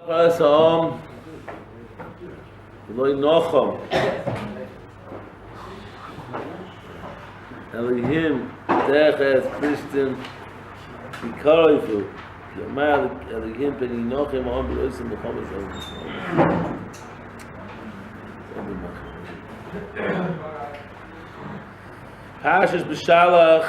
Parsha Loi Nocham Elohim Teches Christian Ikaroifu Yamar Elohim Peni Nocham Am Berosim Muhammad Parshas B'Shalach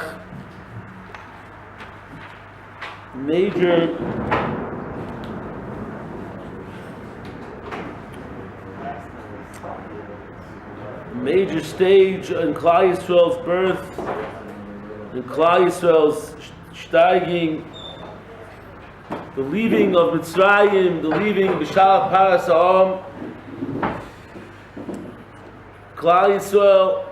major stage in Klal Yisroel's birth, in Klal Yisroel's steiging, the leaving of Mitzrayim, the leaving B'Shalach Paras Klal Yisroel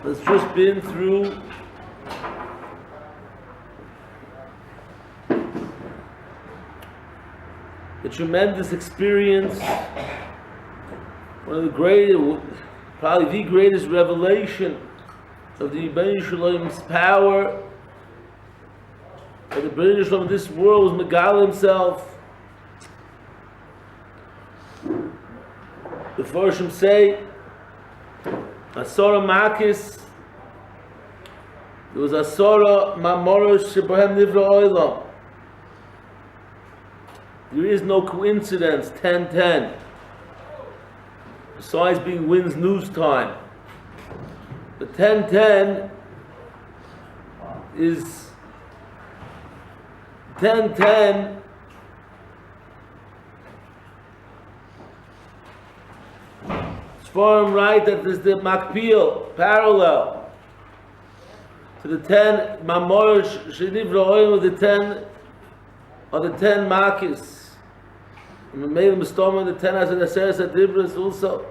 has just been through a tremendous experience, one of the greatest, probably the greatest revelation of the Rebbeinu Shalom's power, that the Rebbeinu Shalom of this world was Megal himself. The Farshim say, Asora Makis, there was Asora Mamorosh Shebahem Nivra Oilam. There is no coincidence, 10:10. Besides being Wins News Time. The 10:10 is 10:10 as far and right that there's the Makpil, parallel to the 10 Mamorosh Shenivra Oilam, the 10 are the 10 Makis. And we made a mistake the 10 as an Aseres Adibras also.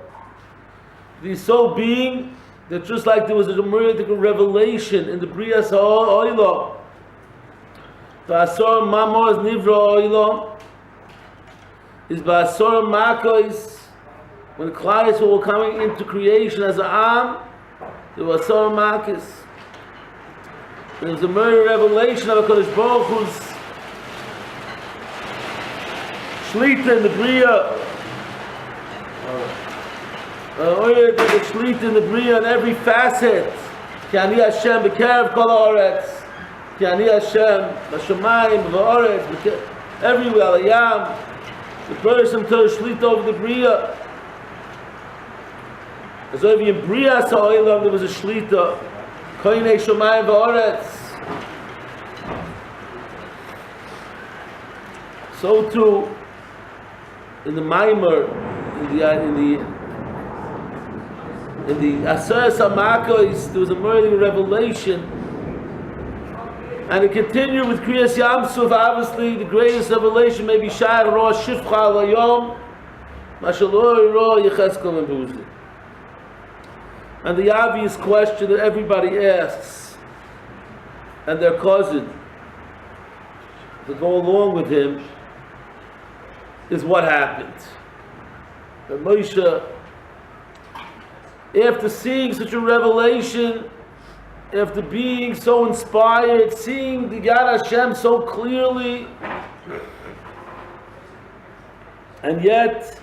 The so being that just like there was a miracle revelation in the Brias Ha'olam, the Asor Mamors Nivra Oilam is by Asor Makos, when Klal Yisroel were coming into creation as an Am, there was Asor Makis. There was a miracle revelation of HaKadosh Baruch Hu's Shlita in the Bria, the Shlita in the Bria in every facet. Ki ani Hashem b'kerev kol haaretz. Ki ani Hashem b'shamayim b'haaretz. Everywhere, Alayam. The person told Shlita over the Bria. As over in Bria Sa'olam there was a Shlita. Koinei shamayim b'haaretz. So too, in the Maimer, in the Aseres HaMakos, there was a murdering revelation, and it continued with Kriyas Yamsuf. Obviously, the greatest revelation may be Sha'ar Rosh Shifcha Alayom, Mashallah Ro Yecheskel and Buzi. And the obvious question that everybody asks, and their cousin, to go along with him, is what happened. That Moshe, after seeing such a revelation, after being so inspired, seeing the Yad Hashem so clearly, and yet,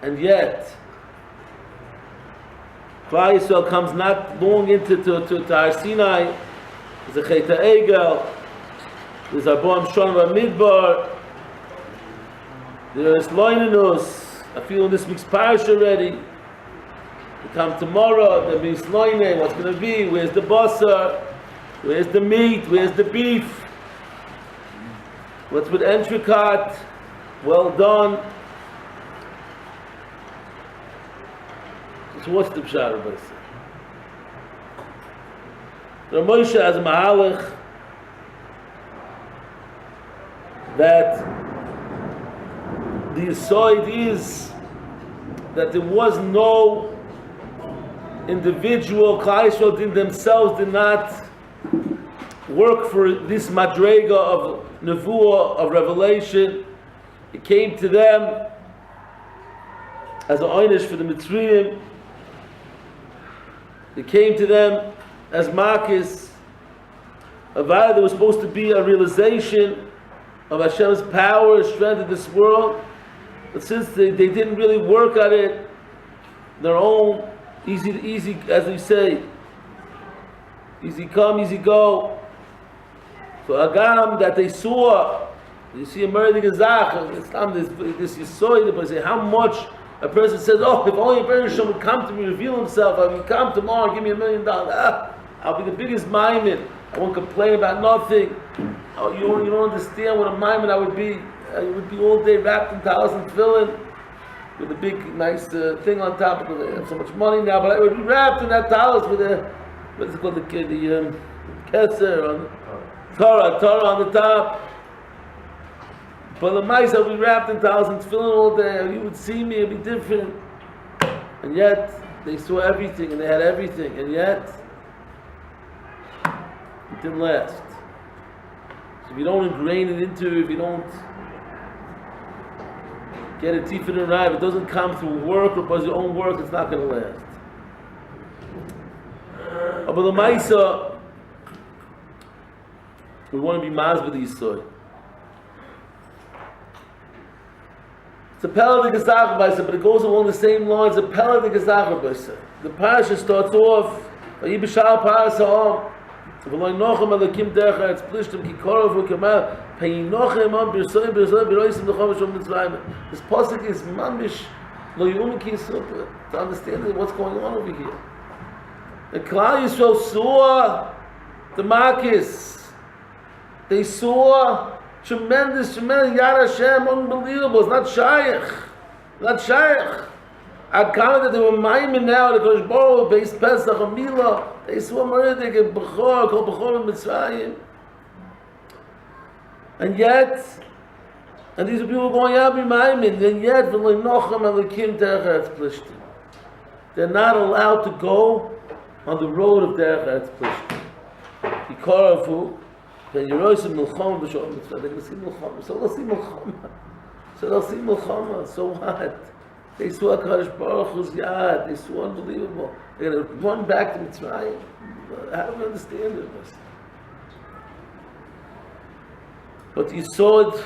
Klal Yisrael comes not long into Har Sinai. There's a Chet HaEgel, there's Apelbaum Shonim Midbar. There is loininus. I feel in this week's parsha already. We come tomorrow, there means loine, what's going to be? Where's the basar? Where's the meat? Where's the beef? What's with entrecot? Well done. So what's the pshat, Rabbi? Moshe has a mahalach that the aside is that there was no individual, Klal Yisrael themselves did not work for this madrega of nevuah, of revelation. It came to them as an oynish for the Mitzrayim. It came to them as Makis. Avada, there was supposed to be a realization of Hashem's power, strength in this world. But since they didn't really work at it, their own easy, as we say, easy come, easy go. So Agam that they saw, you see a murder Gezach, this Yisroel, but say how much a person says, oh, if only a Bereshit would come to me, reveal himself, I would come tomorrow and give me $1 million. I'll be the biggest maimin. I won't complain about nothing. Oh, you don't understand what a maimin I would be. I would be all day wrapped in talis and tefillin with a big, nice thing on top because I have so much money now. But I would be wrapped in that talis with a, what's it called, the keser on Torah on the top. But the mice, I would be wrapped in talis and tefillin all day. You would see me, it'd be different. And yet they saw everything and they had everything, and yet it didn't last. So if you don't ingrain it into, if you don't get a Tiferes right, if it doesn't come through work or by your own work, it's not going to last. But the Maisa, we want to be mazbeh the Yisroel. It's a Peled Gezach Baisa, but it goes along the same lines. A Peled Gezach Baisa. The parsha starts off, Vayibishal Parasam. V'loy nochem alakim derech ha'etz plishtim ki korov v'kamal peyinochem am birsoim b'roisim l'chom v'shom mitzvayim. This pasuk is mamish lo yum ki yisroel to understand what's going on over here. The Klal Yisrael saw the Makis. They saw tremendous Yad Hashem, unbelievable. It's not shaykh. At kind that they were miming now, the Kosh Baruch based Pesach and Milah. They saw Meridik and Bechor, called Bechor and Mitzrayim. And yet, and these are people going out be miming, and yet, they're not allowed to go on the road of Derech Eretz Plishtim. Yikorafu, then Yerosim Milchom B'Sholom Mitzvah. They're going to see Milchom. So they'll see Milchom. So what? They saw HaKadosh Baruch Hu's Yad. They saw unbelievable. They're going to run back to Mitzrayim. How do we understand it? But you saw it,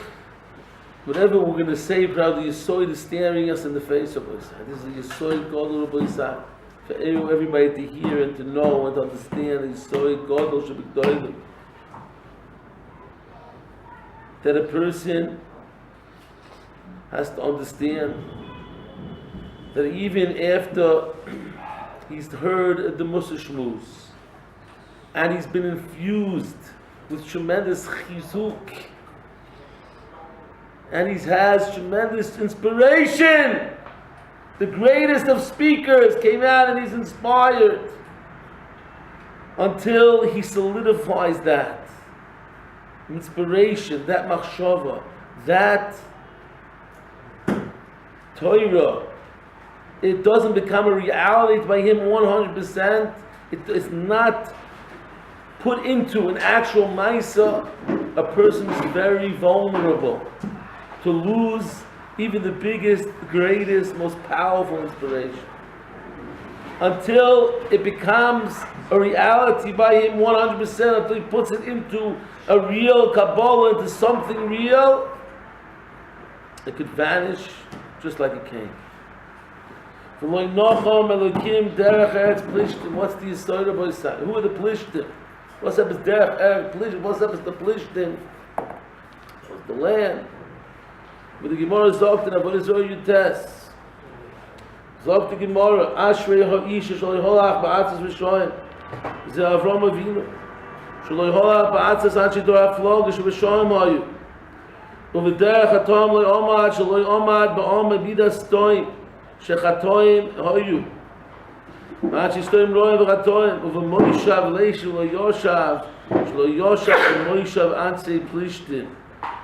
whatever we're going to say, probably you saw it staring us in the face of us. This is you saw it God L'Rabbi for everybody to hear and to know and to understand. You saw it God should be doing. That a person has to understand that even after he's heard the Musa Shmuez and he's been infused with tremendous chizuk and he has tremendous inspiration, the greatest of speakers came out and he's inspired until he solidifies that inspiration, that machshava, that Torah. It doesn't become a reality by him 100%. It is not put into an actual maisa. A person is very vulnerable to lose even the biggest, greatest, most powerful inspiration. Until it becomes a reality by him 100%, until he puts it into a real Kabbalah, into something real, it could vanish just like it came. What's the Yisroel of Yisrael? Who are the Plishtim? What's up is Derech Eretz Plishtim? What's up is the Plishtim? What's the land? With the Gemara Zogt and Avodah Zorah Yutes. Zogt the Gemara, Ashrei Ha'ish Shlo Yiholach Ba'atzas V'Shoyim. Ze Avram Avinu. Shlo Yiholach Ba'atzas Ad Shidor HaFlog Sh'V'Shoyim Hayu. U'V'derech HaTom Lo Yomad Shlo Yomad Ba'om Midas Toim. Shechatoim hoyu. Machistoim roim v'chatoim. Uv'moishav leishu lo yoshav. Shlo yoshav v'moishav ansei plishtim.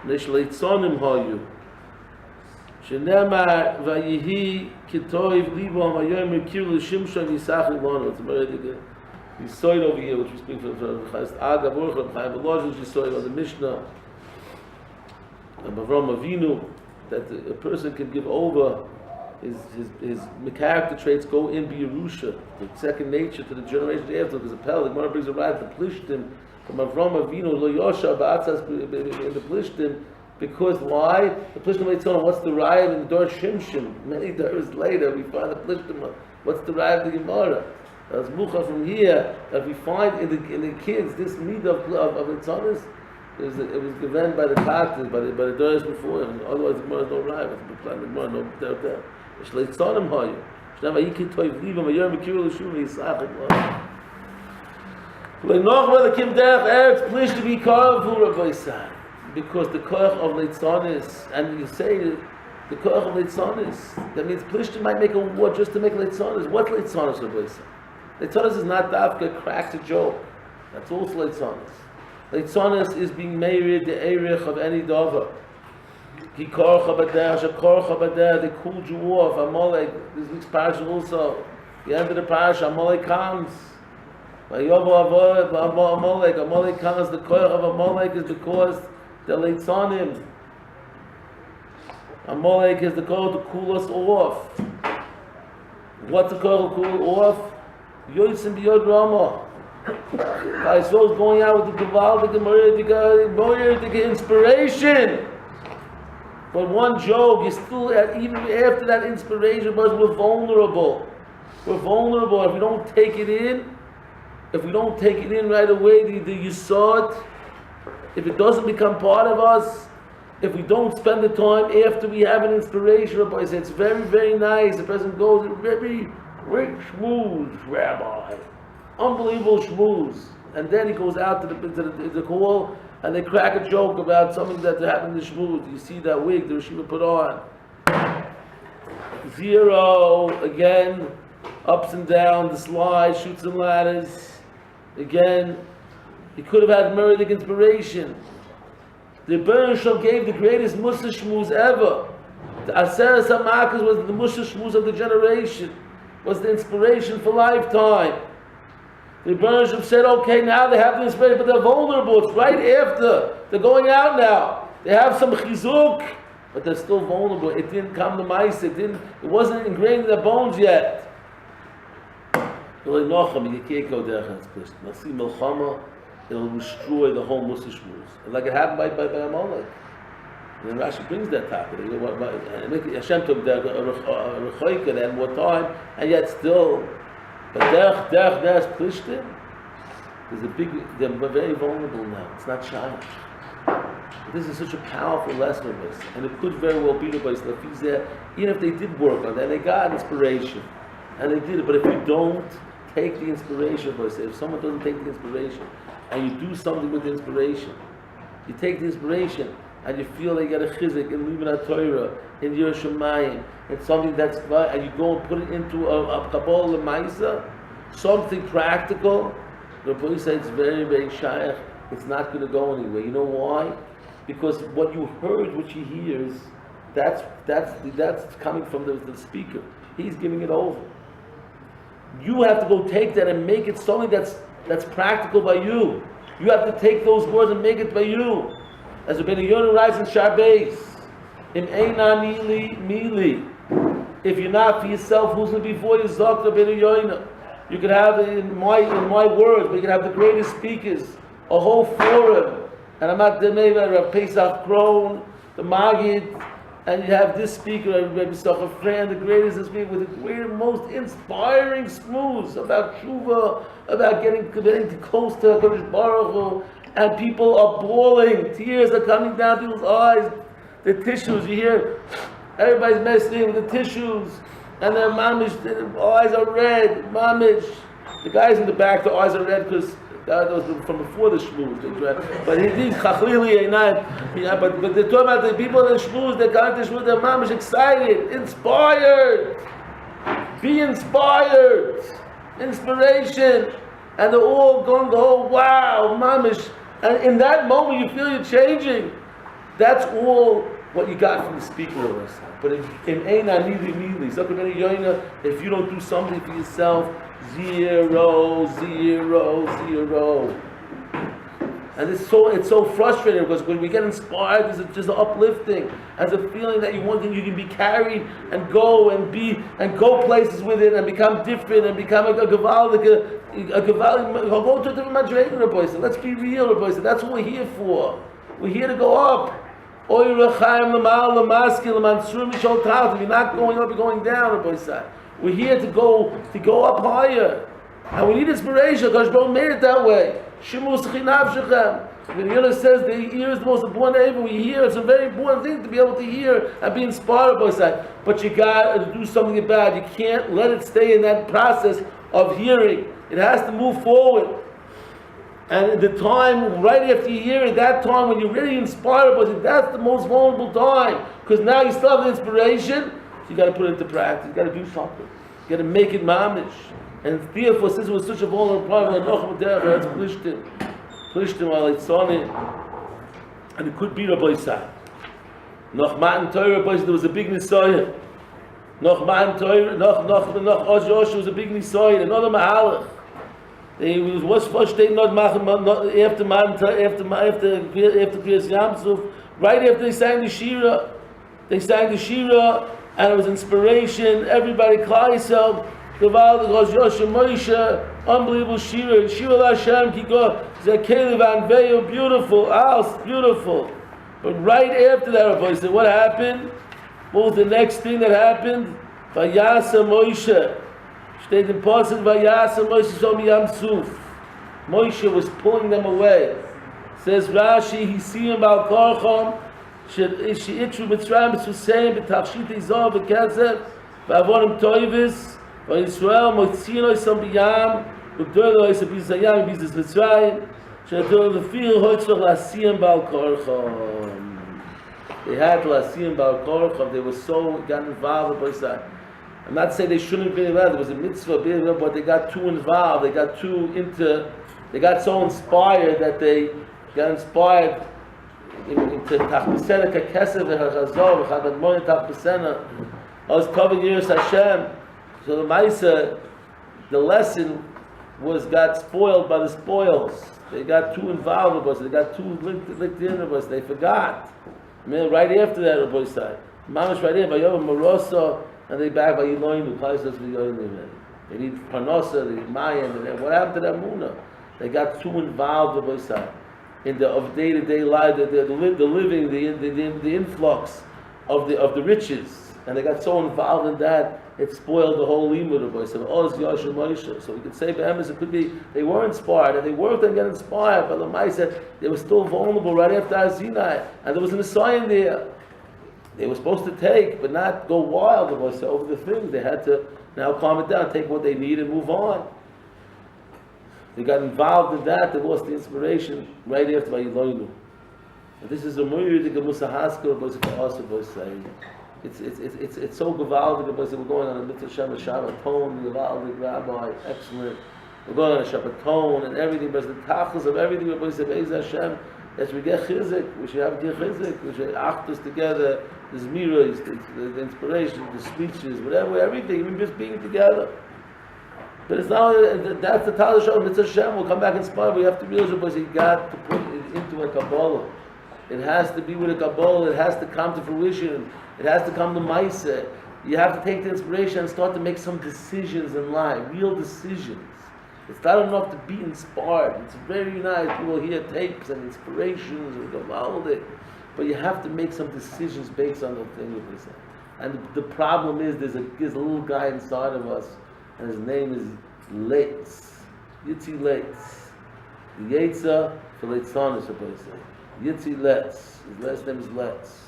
Neshleitzonim hoyu. Shenemar v'yihi kitoiv libom hayoim rekiru l'shimshon yisach ilonu. It's very good. Yisroel over here, which we speak from Chayest Aga, Baruch, Chaim, Velosh, Yisroel on the Mishnah. And Avram Avinu, that a person can give over his character traits go in B'Yerusha, the second nature to the generation after. There's a Pel, the Gemara brings a right, the Plishtim from Avram Avinu lo Yosha ba'atzas in the Plishtim, because why? The Plishtim might tell him what's the raya in the Dor Shimshon. Many doors later we find the Plishtim. What's the raya of the Gemara? As Mucha from here that we find in the kids this need of Litzanis. It was given by the Tatas, by the Doris before him. Otherwise the Gemara is no raya. The Gemara no there. It's Litzanim hayu. Shnava yikit toiv livam ayar mekirul l'shuv yisachik lo. Le'noch v'lekim derech eretz plish to be karavu Rabbi Yisrael. Because the koach of Litzanis, and you say the koach of Litzanis, that means Plishtim might make a war just to make Litzanis. What Litzanis, Rabbi Yisrael? Litzanis is not dafka cracks a joke. That's also Litzanis. Litzanis is being married the erich of any dover. Ki korcha b'derech, shekorcha b'derech, they cooled you off. Amalek, this week's parsha also. The end of the parsha, Amalek comes. Amalek comes. The koach of Amalek is because the Litzanim. Amalek is the koach to cool us off. What's the koach to cool off? Yotzim b'yod Rama. Yisroel is going out with the Gaval, the Moyer, the inspiration. But one joke is still, even after that inspiration, but we're vulnerable. We're vulnerable. If we don't take it in, right away, the Yisod, if it doesn't become part of us, if we don't spend the time after we have an inspiration, Rabbi said, it's very, very nice. The person goes, very rich Shmuez, Rabbi. Unbelievable Shmuez. And then he goes out to the call, and they crack a joke about something that happened to Shmuez. You see that wig the Yeshiva put on. 0, again, ups and downs, the slide, shoots and ladders. Again, he could have had meridic inspiration. The Bereshit gave the greatest Musa Shmuez ever. The Aseret HaMakas was the Musa Shmuez of the generation, was the inspiration for lifetime. The Bereshit said, okay, now they have the inspiration, but they're vulnerable. It's right after. They're going out now. They have some chizuk, but they're still vulnerable. It didn't come to mice. It wasn't ingrained in their bones yet. You can't go there. It'll destroy the whole Musa Shmuez. Like it happened by Amalek. And then Rashi brings that topic. Hashem took the Rechoika, they had more time, and yet still, but there's Plishtim. They're very vulnerable now. It's not Chaim. This is such a powerful lesson of this, and it could very well be the place that he's there, even if they did work on that, they got inspiration, and they did it. But if you don't take the inspiration, if someone doesn't take the inspiration, and you do something with the inspiration, you take the inspiration, and you feel they get a chizik in Limud Torah, in Yerushalayim, it's something that's, and you go and put it into a Kabbalah Lemaisa, something practical. The Rabbi said it's very, very shaykh. It's not going to go anywhere. You know why? Because what you heard, what she hears, that's coming from the speaker. He's giving it over. You have to go take that and make it something that's practical by you. You have to take those words and make it by you. As Rabbi Yonah writes in Shabbos, Im eina mili. If you're not for yourself, who's going to be for you? Zok Rabbi Yonah. You could have in my words, but you could have the greatest speakers, a whole forum. And I'm not the name of Pesach Kron, the Magid, and you have this speaker, Rabbi Sacher Fran, the greatest speaker with the greatest, most inspiring Shmuez about Tshuva, about getting close to HaKadosh Baruch Hu, and people are bawling, tears are coming down people's eyes, the tissues, you hear, everybody's messing with the tissues, and their mamish, their eyes are red, mamish. The guys in the back, their eyes are red because that was from before the Shmuez. But he did chachlili einayim. But they're talking about the people in the Shmuez, they're coming to Shmuez, they're mamish excited, inspired. Be inspired. Inspiration. And they're all going, wow, mamish. And in that moment you feel you're changing. That's all what you got from the speaker of us. But if you don't do something for yourself, 0, 0, 0. And it's so frustrating because when we get inspired, there's just an uplifting, as a feeling that you can be carried and go places with it and become different and become a gavaldik, go to a different madrega, Rabbi. Let's be real, Rabbi. That's what we're here for. We're here to go up. You're not going up, you're going down, Rabbi. We're here to go up higher. And we need inspiration, because Baruch made it that way. Shimu Sechinavshechem. The Yisroel says the ear is the most important thing we hear. It's a very important thing to be able to hear and be inspired by that. But you got to do something about it. You can't let it stay in that process of hearing. It has to move forward. And the time right after you hear it, that time when you're really inspired by it, that's the most vulnerable time. Because now you still have the inspiration, so you got to put it into practice. You got to do something. You got to make it mamish. And therefore, since it was such a vulnerable problem, it's Plishtim while it's on it, and it could be Rabbi Side. Noch Matan Torah, there was a big Nisayah. Noch Matan Torah, noch Rosh was a big Nisayah, another Mahalach. He was first stating not after Kriyas Yamsuf, right after they sang the Shira. They sang the Shira, and it was inspiration. Everybody cry yourself. Unbelievable Shira. Shira Hashem Kiko Zakelev Anveyo, beautiful, house, beautiful. But right after that, Rabbi said, what happened? What was the next thing that happened? Vayasa Moshe. Steht in parsha Vayasa Moshe Shom Yamsuf. Moshe was pulling them away. Says Rashi, he see him Bal Korchom. She itchu Mitzrayim B'Susayim B'Tachshit Izor B'Kezef V'Avonim Toivis. Yisroel motzino isam biyam, u'gdolo isam bizayam bizis Mitzrayim, she'adol lefil hoitzvach la'asiyam bal korchom. They had to la'asiyam bal korchom. They were so got involved with that. I'm not saying they shouldn't have been involved. There was a mitzvah, but they got too involved. They got so inspired that they got inspired into tachbisena kakesev v'hachazor v'chad admon tachbisena. I was covering Yiras Hashem. So the Maisa, the lesson got spoiled by the spoils. They got too involved with us. They got too linked in with us. They forgot. I mean, right after that, Rabbi said, Mamash right here, Vayovam Marosa, and they back by Yiloinu, Klaisas V'Yoinu. They need Parnosa, they need Mayan, and what happened to that Muna? They got too involved, Rabbi said, in the day-to-day life, the living, the influx of the riches. And they got so involved in that, it spoiled the whole limud of us. So we could say, it could be they were inspired, and they worked on getting inspired, but the Maisa, they were still vulnerable right after Azinai, and there was an Messiah there. They were supposed to take, but not go wild of us over the things. They had to now calm it down, take what they need, and move on. They got involved in that, they lost the inspiration right after Vayiloinu. And this is a Muyudik of Musahaska, but it's also saying. It's so gewaldig because we're going on a mitzvah Shabbaton, the gewaldig Rabbi, excellent. We're going on a Shabbaton and everything, but the tachlis of everything, we say, Be'ez Hashem, as we get chizik, we should have chizik, we should act us together, the zmiras, the inspiration, the speeches, whatever, everything, even just being together. But it's not, that's the Talish of Mitzvah Hashem, we'll come back inspired, we have to realize because you got to put it into a Kabbalah. It has to be with a Kabbalah, it has to come to fruition. It has to come to Maisa. You have to take the inspiration and start to make some decisions in life, real decisions. It's not enough to be inspired. It's very nice. People hear tapes and inspirations and go, but you have to make some decisions based on the thing that they say. And the problem is there's a little guy inside of us, and his name is Leitz. Yitzi Leitz. The Yetza for Leitzon is supposed to say. Yitzi Letz. His last name is Letz.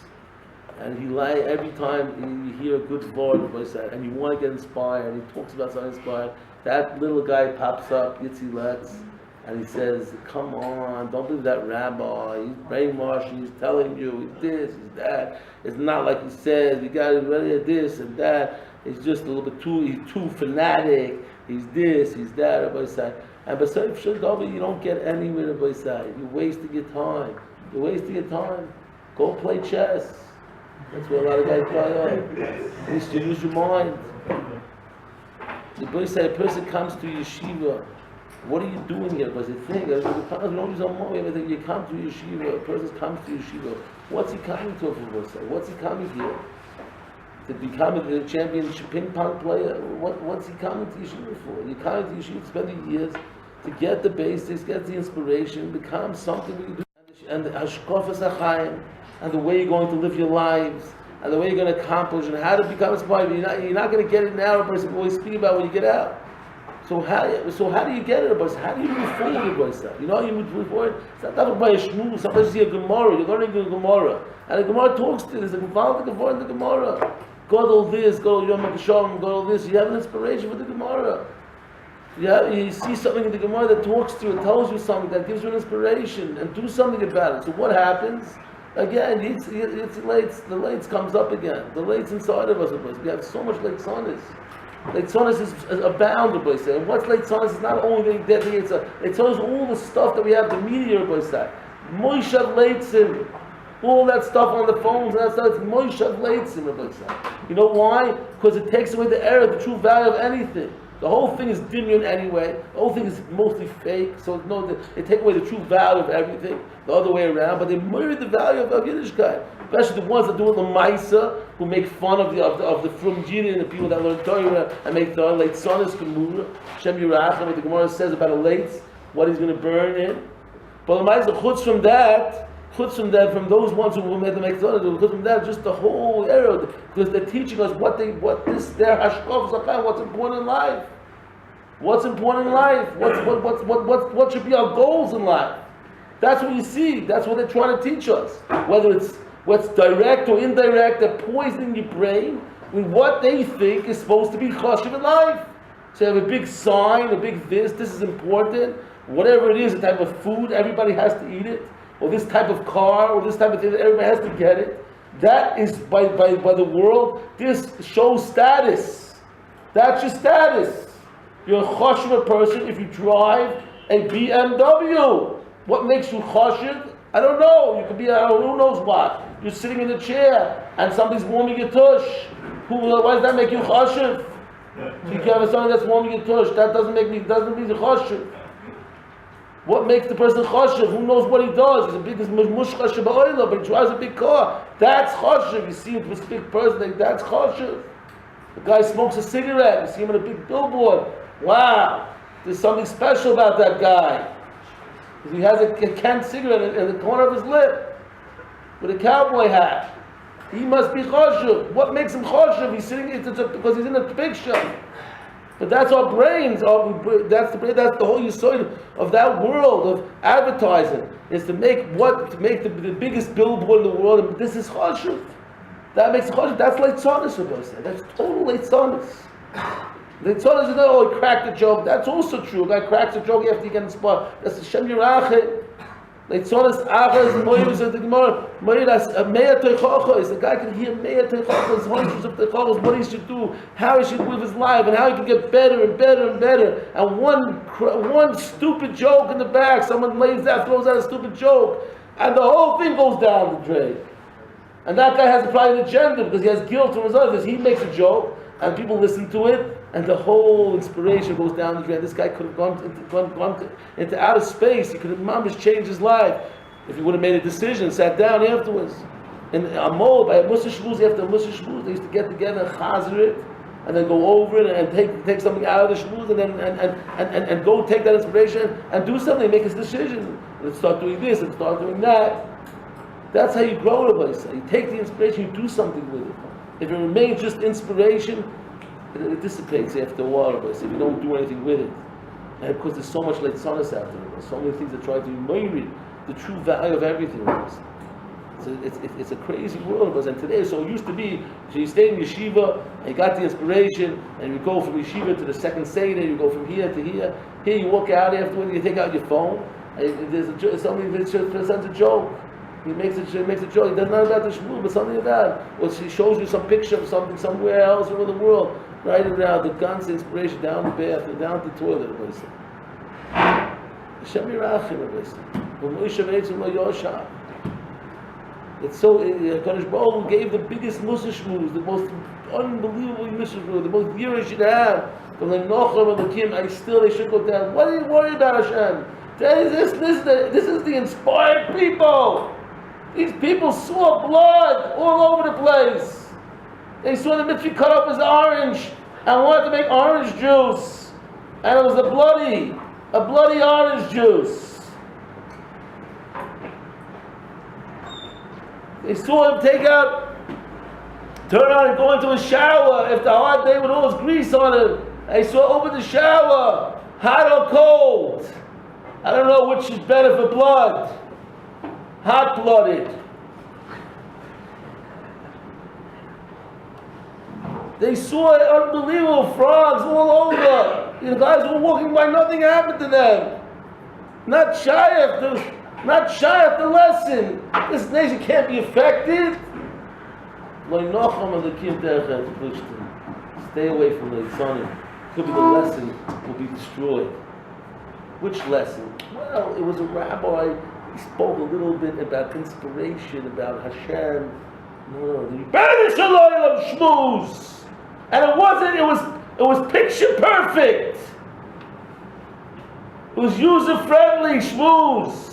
And every time you hear a good voice, and you want to get inspired, and he talks about something inspired, that little guy pops up, Yitzi Letz, and he says, come on, don't believe that rabbi, he's brainwashing, he's telling you, he's this, he's that, it's not like he says, you got to really this and that, it's just a little bit he's too fanatic, he's this, he's that, Rabbi said. And besides, you don't get anywhere, Rabbi said. You're wasting your time. Go play chess. That's what a lot of guys play on. At least you use your mind. The boy said a person comes to Yeshiva What are you doing here? Because the thing is, we don't use our money. You come to Yeshiva, a person comes to Yeshiva. What's he coming to for? What's he coming here? To become a championship ping pong player? What's he coming to Yeshiva for? You're coming to Yeshiva to spend the years to get the basics, get the inspiration, become something we do. And the hashkafas Chaim, and the way you're going to live your lives, and the way you're going to accomplish, and how to become inspired. You're not going to get it now, but we always speak about when you get out. So how do you get it? How do you move forward? You know how you move forward? It's not by a shmuz. Sometimes you see a Gemara. You're learning a Gemara, and the Gemara talks to you. There's a Gemara in the Gemara. God all this, God Yom HaKashem, God all this. You have an inspiration for the Gemara. You see something in the Gemara that talks to you, and tells you something that gives you an inspiration, and do something about it. So what happens? Again, it's the lights comes up again. The lights inside of us. We have so much lights on us. Leitzonis is abound, Rabbi said. And what's Leitzonis is not only the Leitzonis is all the stuff that we have, the media, Rabbi said. Moishav Leitzim, all that stuff on the phones and that stuff, it's Moishav Leitzim, Rabbi said. You know why? Because it takes away the error, the true value of anything. The whole thing is didnt anyway. The whole thing is mostly fake. So they take away the true value of everything, the other way around. But they murder the value of Yiddishkeit. Especially the ones that do it l'maisa, who make fun of the Frum Jiri and the people that learn Torah and make Torah. Leitzonis Gemura, Shem Yirachim, what the Gemara says about a leitz, what he's going to burn in. But l'maisa, chutz from that, from those ones who made the make Torah, chutz from that, just the whole area, because they're teaching us their hashkaf zakhan, what's important in life. What's important in life? What should be our goals in life? That's what you see. That's what they're trying to teach us. Whether it's what's direct or indirect, they're poisoning your brain with what they think is supposed to be chashuv in life. So you have a big sign, a big this is important. Whatever it is, the type of food, everybody has to eat it. Or this type of car, or this type of thing, everybody has to get it. That is, by the world, this shows status. That's your status. You're a chashuv person if you drive a BMW. What makes you chashuv? I don't know. You could be who knows what. You're sitting in a chair and somebody's warming your tush. Why does that make you chashuv? So you can have something that's warming your tush. That doesn't mean you chashuv. What makes the person chashuv? Who knows what he does? He's a big mushcha sheba'oila, but he drives a big car. That's chashuv. You see this big person, like that's chashuv. The guy smokes a cigarette. You see him on a big billboard. Wow, there's something special about that guy. He has a canned cigarette in the corner of his lip with a cowboy hat. He must be chashuv. What makes him chashuv? He's sitting because he's in a picture. But that's our brains. That's the whole yesod of that world of advertising is to make the biggest billboard in the world. And this is chashuv. That makes chashuv. That's leitzonis, Rabbi said. That's total leitzonis. Leitzonis is not, he cracked a joke. That's also true. A guy cracks a joke after he gets inspired. That's the Shem Yirachim. Leitzonis achas moyus of the Gemara. Moyus meya teichachos. The guy can hear meya teichachos, hundreds of teichachos, what he should do, how he should live his life, and how he can get better and better and better. And one stupid joke in the back, someone throws out a stupid joke, and the whole thing goes down the drain. And that guy has probably an agenda because he has guilt from his others. He makes a joke, and people listen to it, and the whole inspiration goes down the drain. This guy could have gone into outer space. He could have mamish changed his life if he would have made a decision, sat down afterwards. In Amol, by a Musa Shmuz, after a Musa Shmuz, they used to get together and chazer it, and then go over it and take something out of the Shmuz, and then and go take that inspiration and do something, make his decision. Let's start doing this and start doing that. That's how you grow, Rabbi said. You take the inspiration, you do something with it. If it remains just inspiration, it dissipates after a while, Rabbi said. You don't do anything with it. And of course, there's so much leitzonis out there. There's so many things that try to remind the true value of everything, Rabbi said. So it's a crazy world, Rabbi said. And today, so it used to be, so you stayed in Yeshiva, and you got the inspiration, and you go from Yeshiva to the second Seder, you go from here to here. Here you walk out afterwards, you take out your phone, and there's somebody that presents a joke. He makes a joke. He does not about the shmul, but something about it. Or he shows you some picture of something somewhere else around the world. Right around the guns, inspiration down the bathroom, down the toilet. Hashem Yirachim. It's so. Kadosh Baruch Hu gave the biggest Musa shmuz, the most unbelievable Musa shmuz, the most year you should have. But like Nocham and Lakim, they should go down. What are you worried about, Hashem? This is the inspired people. These people saw blood all over the place. They saw the Mitzri cut up as orange and wanted to make orange juice. And it was a bloody orange juice. They saw him turn on and go into a shower after a hard day with all this grease on it. They saw open the shower, hot or cold. I don't know which is better for blood. Hot-blooded. They saw unbelievable frogs all over. The guys were walking by, nothing happened to them. Not shy of the lesson. This nation can't be affected. Stay away from the son. Could be the lesson will be destroyed. Which lesson? Well, it was a rabbi. He spoke a little bit about inspiration, about Hashem. No, the Shmuez. And it was picture perfect. It was user-friendly Shmuez.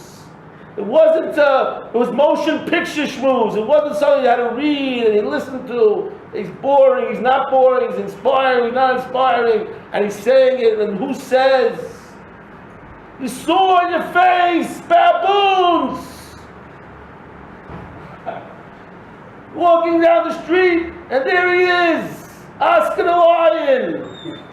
It was motion picture Shmuez. It wasn't something you had to read and you listen to. He's boring, he's not boring, he's inspiring, he's not inspiring, and he's saying it, and who says? You saw in your face, baboons! Walking down the street, and there he is, asking a lion.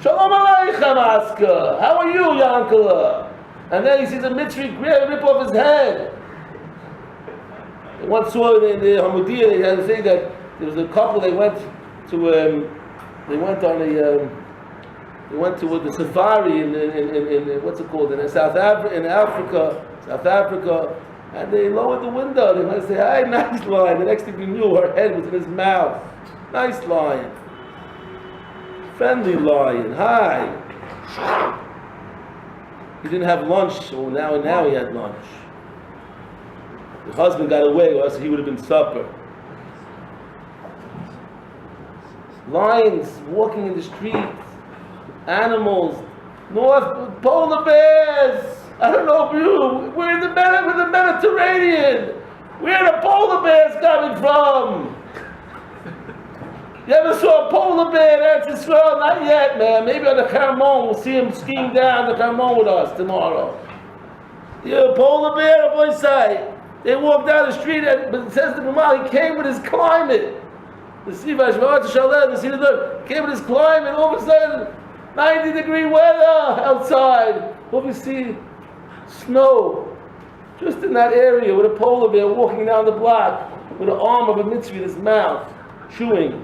Shalom Aleichem, Aska. How are you, Yankala? And then he sees a Mitzri rip off his head. They once saw in the Hamudiya, they had to say that there was a couple, they went to the safari in what's it called, in South Africa, and they lowered the window. They might say, "Hi, nice lion." The next thing you knew, her head was in his mouth. Nice lion, friendly lion. Hi. He didn't have lunch, so now he had lunch. The husband got away, or else he would have been supper. Lions walking in the street, animals, polar bears. I don't know if we're in the Mediterranean. Where are the polar bears coming from? You ever saw a polar bear? That's Yisroel? Not yet, man. Maybe on the Carmon, we'll see him skiing down the Carmon with us tomorrow. Yeah, a polar bear, boy, say. They walk down the street, but it says the Gemara, he came with his climate. The Sivash, came with his climate, all of a sudden, 90-degree weather outside. What we see? Snow. Just in that area with a polar bear walking down the block with an arm of a mitzvah in his mouth, chewing.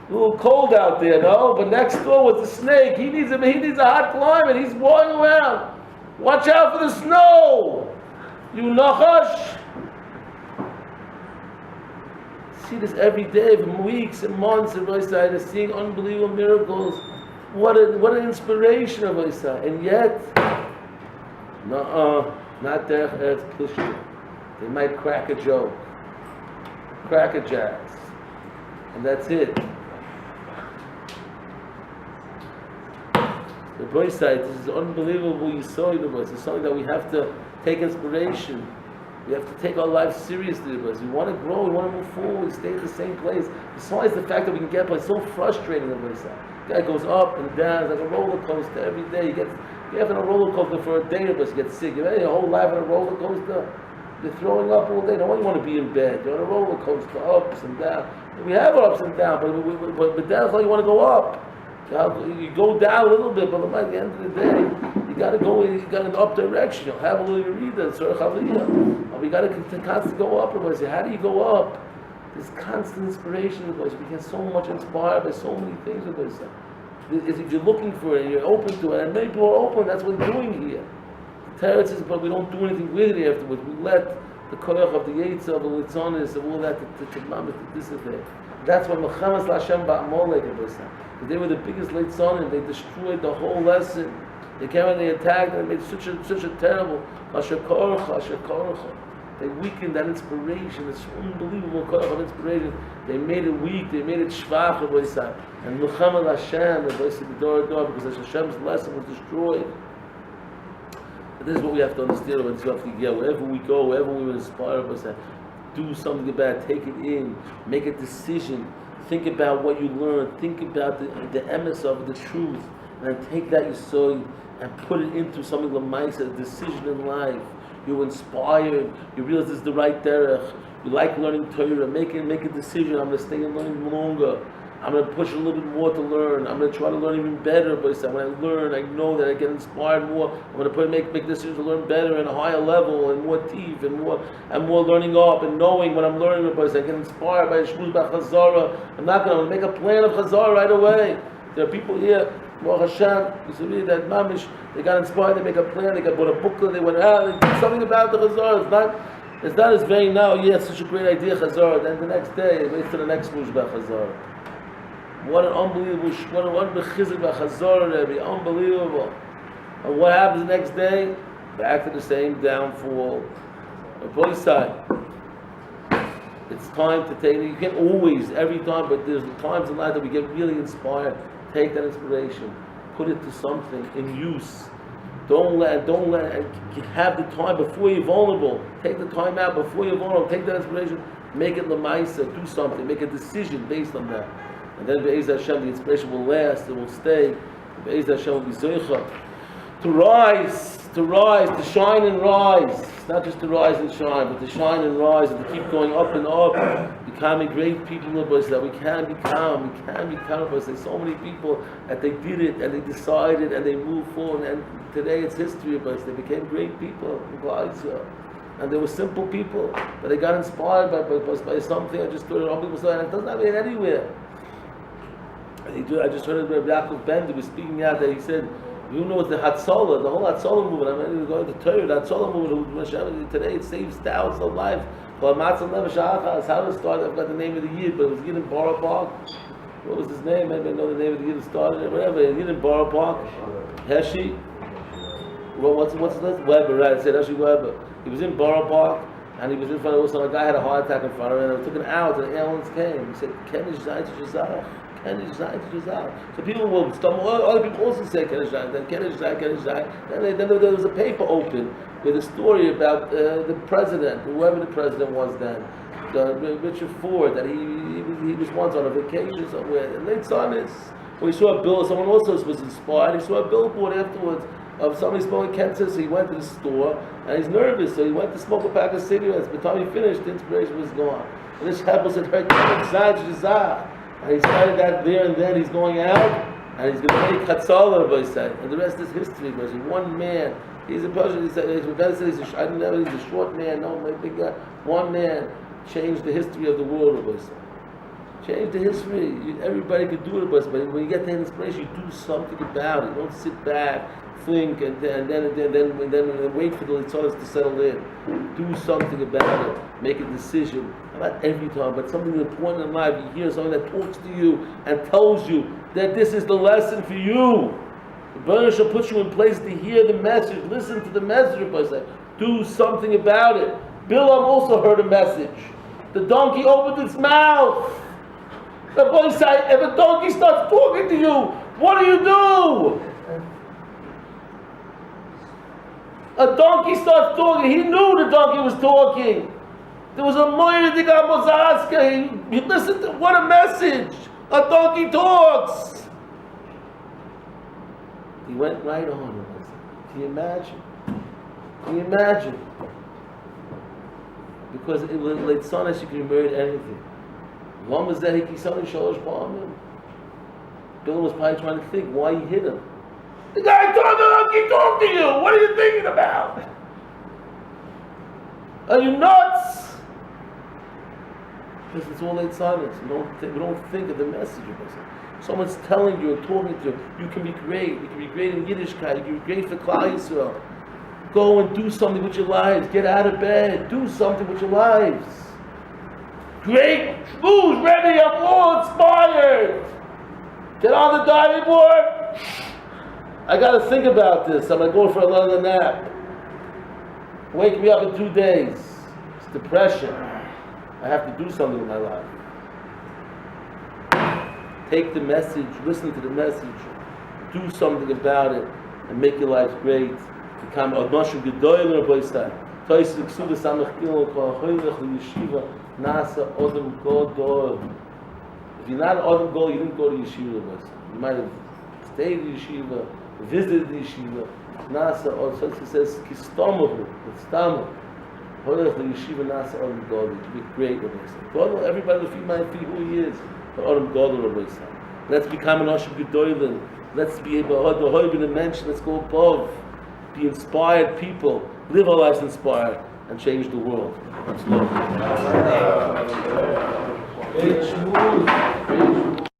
A little cold out there, no? But next door was the snake. He needs a hot climate. He's walking around. Watch out for the snow! You nachash! See this every day for weeks and months of Rosh, seeing unbelievable miracles. What an inspiration of Rosh. And yet, not their Eretz Plishtim. They might crack a joke, crack a jazz, and that's it. The Rosh, this is unbelievable. You saw it, it's something that we have to take inspiration. We have to take our life seriously, because we want to grow, we want to move forward, we stay in the same place. Besides the fact that we can get by so frustrating the place. The guy goes up and down, it's like a roller coaster every day. You have on a roller coaster for a day, but you get sick. You've had your whole life on a roller coaster. You're throwing up all day. No one want to be in bed. You're on a roller coaster, ups and downs. We have ups and downs, but that's how you want to go up. You go down a little bit, but by the end of the day, you got to go in an up direction. You'll have a little Yerida, Tzorech Aliyah. We got to constantly go up. Everybody say, how do you go up? This constant inspiration, because we get so much inspired by so many things. If you're looking for it, and you're open to it, and many people are open, that's what we're doing here. Tiferes says, but we don't do anything with it afterwards. We let the koyach of the Yetzer, of the Litzonis, of all that to dissipate. That's why Mechamas L'Hashem Ba'amolek, because they were the biggest Litzonim. They destroyed the whole lesson. They came and they attacked, and they made such a terrible Asher Korcha. They weakened that inspiration. It's unbelievable kind of inspiration. They made it weak. They made it shvach. And Muhammad Hashem, the door, because Hashem's lesson was destroyed. And this is what we have to understand. Wherever we go, wherever we inspire us, do something about it. Take it in. Make a decision. Think about what you learned. Think about the emes of the truth, and then take that Yisroel and put it into something like a decision in life. You're inspired. You realize this is the right derech. You like learning Torah. Make a decision. I'm going to stay and learn longer. I'm going to push a little bit more to learn. I'm going to try to learn even better. But when I learn, I know that I get inspired more. I'm going to make decisions to learn better and a higher level and more teeth and more learning up and knowing when I'm learning. But I get inspired by Shmuez by Chazara. I'm not going to make a plan of Chazara right away. There are people here, Baruch Hashem, you see that mamish, they got inspired, they make a plan, they bought a booklet, they went out, they did something about the Chazara. It's not as vain now, yeah, it's such a great idea, Chazara, then the next day, it waits to the next Shmuez by Chazara. What an unbelievable, what an unbelievable by Chazara, Rabbi, unbelievable. And what happens the next day? Back to the same downfall. On both sides. It's time to take, you can't always, every time, but there's times in life that we get really inspired. Take that inspiration, put it to something in use. Don't let, have the time before you're vulnerable. Take the time out before you're vulnerable. Take that inspiration, make it lemaisa, do something, make a decision based on that. And then Be'ez Hashem, the inspiration will last, it will stay. Be'ez Hashem will be zoicha. To rise, to shine and rise. Not just to rise and shine, but to shine and rise and to keep going up and up, becoming great people of us that we can become of us. There's so many people that they did it and they decided and they moved forward, and today it's history of us. They became great people in Galicia. And they were simple people, but they got inspired by something. I just heard people say, and it doesn't happen anywhere. I just heard Rabbi Yaakov Ben, he was speaking out there, he said, you know what the Hatzalah, the whole Hatzalah movement, I mean, going to Torah, the Hatzalah movement, today it saves thousands of lives. How to start, I've got the name of the Yid, but it was Yid in Borough Park. What was his name? I don't know the name of the Yid who started it, whatever. Yid in Borough Park. Heshi. Well, what's his name? Weber, right? I said Heshi Weber. He was in Borough Park, and he was in front of us, and a guy had a heart attack in front of him, and it took an hour till the ambulance came. He said, Kenish Zayt Shazach. So people will stumble. Other people also say Kenish Zayt. Then Kenish Zayt. Then there was a paper open with a story about the president, whoever the president was then, Richard Ford, that he was once on a vacation somewhere. And late Sundays, when he saw a bill, someone also was inspired. He saw a billboard afterwards of somebody smoking cancer, so he went to the store and he's nervous, so he went to smoke a pack of cigarettes. By the time he finished, the inspiration was gone. And this Hebel said, and he started that there and then. He's going out and he's going to make Hatzalah, and the rest is history. One man, he's a person, he's a short man, no, my big guy. One man changed the history of the world, changed the history. Everybody could do it, but when you get the inspiration, you do something about it. You don't sit back, think, and then wait for the Litzonos to settle in. Do something about it. Make a decision. Not every time, but something important in life. You hear something that talks to you and tells you that this is the lesson for you. The Baruch shall put you in place to hear the message. Listen to the message of us. Do something about it. Bilam also heard a message. The donkey opened its mouth. The boy said, if a donkey starts talking to you, what do? A donkey starts talking. He knew the donkey was talking. There was a moira de Gamozaska. He listened to, what a message. A donkey talks. He went right on. Can you imagine? Can you imagine? Because it was like Sonas, you can marry anything. One was that he kept selling Shalosh Ba'amim. Bill was probably trying to think why he hit him. The guy told the donkey, talk to you. What are you thinking about? Are you nuts? Because it's all late silence. We don't think of the message of us. Someone's telling you or talking to you, you can be great. You can be great in Yiddishkeit. You can be great for Klal Yisrael. Go and do something with your lives. Get out of bed. Do something with your lives. Great. Shmuez, ready. I'm all inspired. Get on the diving board. I got to think about this. I'm going to go for another nap. Wake me up in 2 days. depression. I have to do something in my life. Take the message, listen to the message, do something about it, and make your life great. Become a Noshim Gedoyel Rabbi Yisrael. Tois Yisroel Samach Gimel Kol Choylech Yeshiva Nasa Odom Godol. If you're not an Odom Godol, you didn't go to Yeshiva. You might have stayed in Yeshiva, visited the Yeshiva. Nasa Odom, so it says Kistomahu, it's Stamu. Choylech Yeshiva Nasa Odom Godol. It be great, Rabbi Yisrael. Godol, everybody will might feel who he is. The Odom Godol Rabbi Yisrael. Let's become an Noshim Gedoyel. Let's be able to hold in a mention. Let's go above. Be inspired people. Live our lives inspired and change the world. Let's go.